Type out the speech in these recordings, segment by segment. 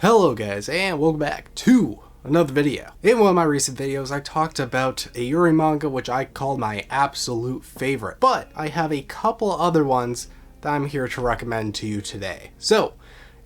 Hello guys, and welcome back to another video. In one of my recent videos, I talked about a Yuri manga which I called my absolute favorite, but I have a couple other ones that I'm here to recommend to you today. So,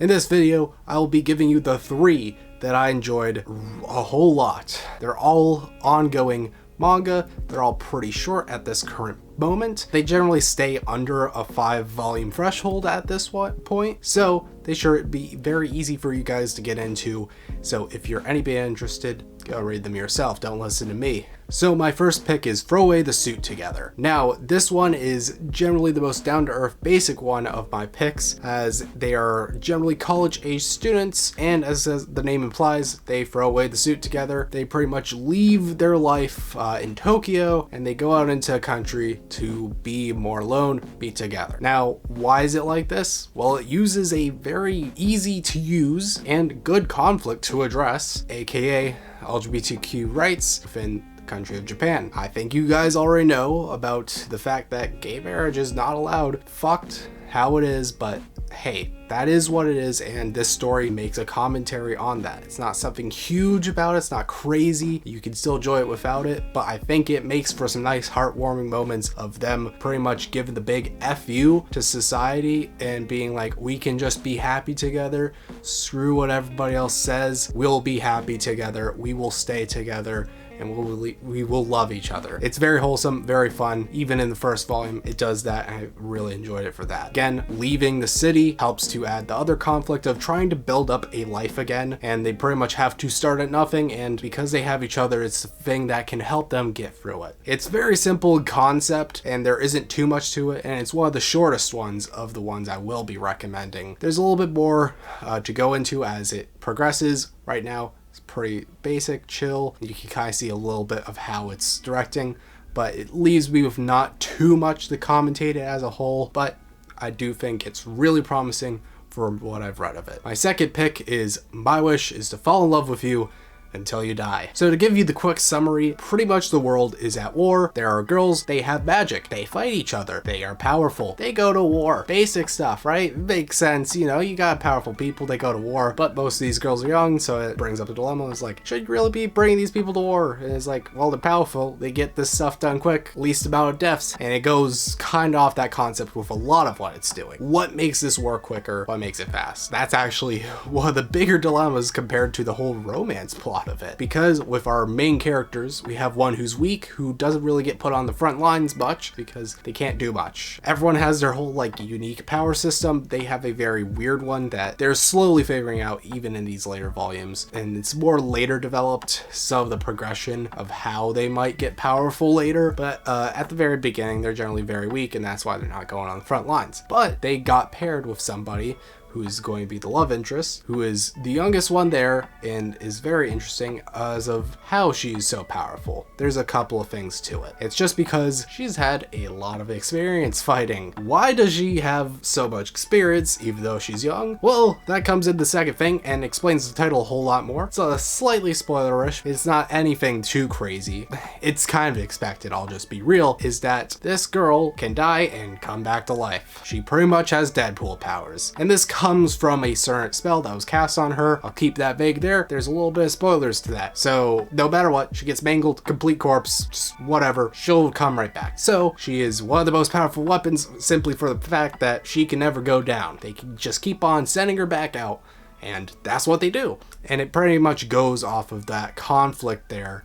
in this video, I will be giving you the three that I enjoyed a whole lot. They're all ongoing manga, they're all pretty short at this current moment. They generally stay under a 5-volume threshold at this point, so they should be very easy for you guys to get into. So if you're anybody interested, go read them yourself, don't listen to me. So my first pick is Throw Away the Suit Together. Now, this one is generally the most down-to-earth basic one of my picks, as they are generally college-age students, and as the name implies, they throw away the suit together. They pretty much leave their life in Tokyo, and they go out into a country to be more alone, be together. Now, why is it like this? Well, it uses a very easy to use and good conflict to address, aka LGBTQ rights within the country of Japan. I think you guys already know about the fact that gay marriage is not allowed. Fucked how it is, but hey, that is what it is, and this story makes a commentary on that. It's not something huge about it, it's not crazy, you can still enjoy it without it, but I think it makes for some nice heartwarming moments of them pretty much giving the big F you to society and being like, we can just be happy together, screw what everybody else says, we'll be happy together, we will stay together, and we will love each other. It's very wholesome, very fun. Even in the first volume, it does that, and I really enjoyed it for that. Again, leaving the city helps to add the other conflict of trying to build up a life again, and they pretty much have to start at nothing, and because they have each other, it's the thing that can help them get through it. It's very simple concept, and there isn't too much to it, and it's one of the shortest ones of the ones I will be recommending. There's a little bit more to go into as it progresses. Right now, pretty basic, chill. You can kind of see a little bit of how it's directing, but it leaves me with not too much to commentate it as a whole, but I do think it's really promising for what I've read of it. My second pick is My Wish is to Fall in Love with You Until You Die. So to give you the quick summary, pretty much the world is at war. There are girls, they have magic, they fight each other, they are powerful, they go to war. Basic stuff, right? Makes sense, you know, you got powerful people, they go to war, but most of these girls are young, so it brings up a dilemma. It's like, should you really be bringing these people to war? And it's like, well, they're powerful, they get this stuff done quick, least amount of deaths, and it goes kind of off that concept with a lot of what it's doing. What makes this war quicker? What makes it fast? That's actually one of the bigger dilemmas compared to the whole romance plot of it, because with our main characters, we have one who's weak, who doesn't really get put on the front lines much because they can't do much. Everyone has their whole like unique power system. They have a very weird one that they're slowly figuring out even in these later volumes, and it's more later developed, some of the progression of how they might get powerful later, but at the very beginning they're generally very weak, and that's why they're not going on the front lines. But they got paired with somebody who is going to be the love interest, who is the youngest one there, and is very interesting as of how she's so powerful. There's a couple of things to it. It's just because she's had a lot of experience fighting. Why does she have so much experience even though she's young? Well, that comes in the second thing and explains the title a whole lot more. It's slightly spoilerish. It's not anything too crazy. It's kind of expected, I'll just be real, is that this girl can die and come back to life. She pretty much has Deadpool powers. And this comes from a certain spell that was cast on her. I'll keep that vague there. There's a little bit of spoilers to that. So no matter what, she gets mangled, complete corpse, just whatever, she'll come right back. So she is one of the most powerful weapons simply for the fact that she can never go down. They can just keep on sending her back out, and that's what they do. And it pretty much goes off of that conflict there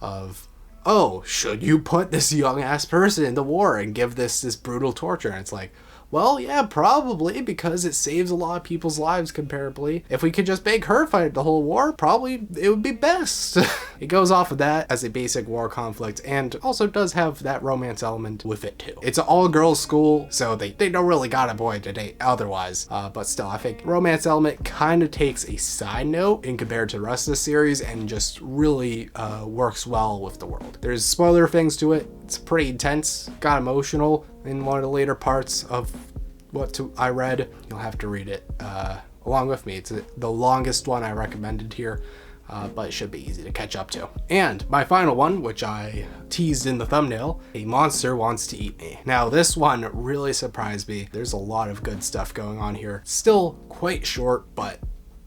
of, oh, should you put this young ass person in the war and give this brutal torture? And it's like, well, yeah, probably, because it saves a lot of people's lives comparably. If we could just make her fight the whole war, probably it would be best. It goes off of that as a basic war conflict, and also does have that romance element with it too. It's an all-girls school, so they don't really got a boy to date otherwise, but still, I think romance element kind of takes a side note in compared to the rest of the series, and just really works well with the world. There's spoiler things to it. It's pretty intense, got emotional in one of the later parts of I read. You'll have to read it along with me. It's the longest one I recommended here, but it should be easy to catch up to. And my final one, which I teased in the thumbnail, A Monster Wants to Eat Me. Now this one really surprised me. There's a lot of good stuff going on here. Still quite short, but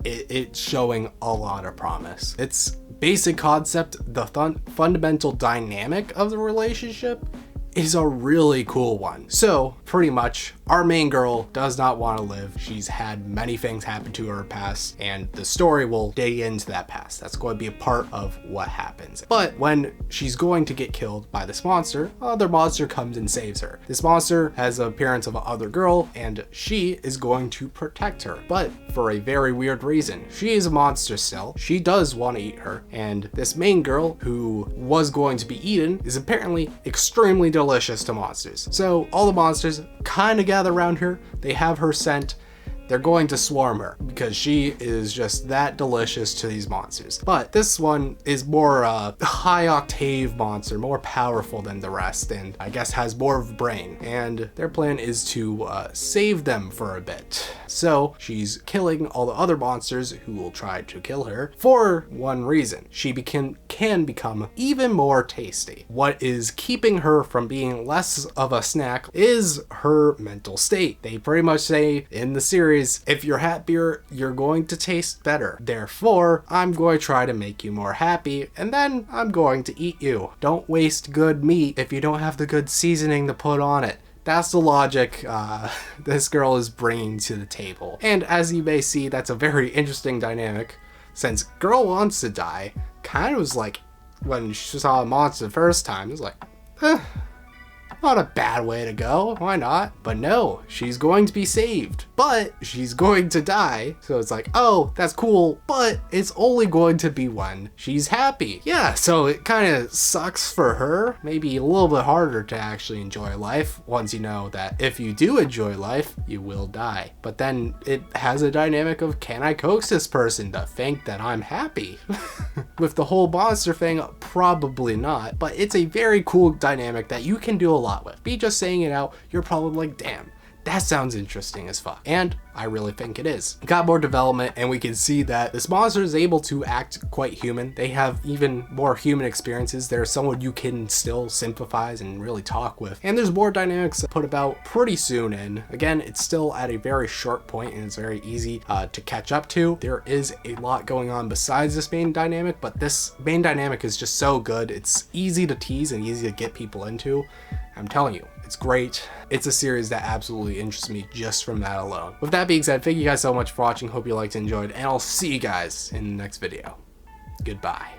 it's showing a lot of promise. Its basic concept, the fundamental dynamic of the relationship, is a really cool one. So pretty much our main girl does not want to live. She's had many things happen to her past, and the story will dig into that past. That's going to be a part of what happens. But when she's going to get killed by this monster, another monster comes and saves her. This monster has the appearance of another girl, and she is going to protect her, but for a very weird reason. She is a monster still. She does want to eat her, and this main girl who was going to be eaten is apparently extremely delicious to monsters. So all the monsters kind of gather around her. They have her scent. They're going to swarm her because she is just that delicious to these monsters. But this one is more high octave monster, more powerful than the rest, and I guess has more of a brain. And their plan is to save them for a bit. So she's killing all the other monsters who will try to kill her for one reason. She can become even more tasty. What is keeping her from being less of a snack is her mental state. They pretty much say in the series, if you're happier, you're going to taste better. Therefore, I'm going to try to make you more happy, and then I'm going to eat you. Don't waste good meat if you don't have the good seasoning to put on it. That's the logic this girl is bringing to the table. And as you may see, that's a very interesting dynamic, since girl wants to die. Kind of was like, when she saw a monster the first time, it was like, not a bad way to go, why not? But no, she's going to be saved, but she's going to die. So it's like, oh, that's cool, but it's only going to be when she's happy. Yeah, so it kind of sucks for her. Maybe a little bit harder to actually enjoy life once you know that if you do enjoy life, you will die. But then it has a dynamic of, can I coax this person to think that I'm happy? With the whole monster thing, probably not, but it's a very cool dynamic that you can do a lot with. Be just saying it out, you're probably like, damn, that sounds interesting as fuck. And I really think it is. Got more development, and we can see that this monster is able to act quite human. They have even more human experiences. There's someone you can still sympathize and really talk with. And there's more dynamics put about pretty soon, and again, it's still at a very short point and it's very easy to catch up to. There is a lot going on besides this main dynamic, but this main dynamic is just so good. It's easy to tease and easy to get people into. I'm telling you, it's great. It's a series that absolutely interests me just from that alone. With that being said, thank you guys so much for watching. Hope you liked and enjoyed, and I'll see you guys in the next video. Goodbye.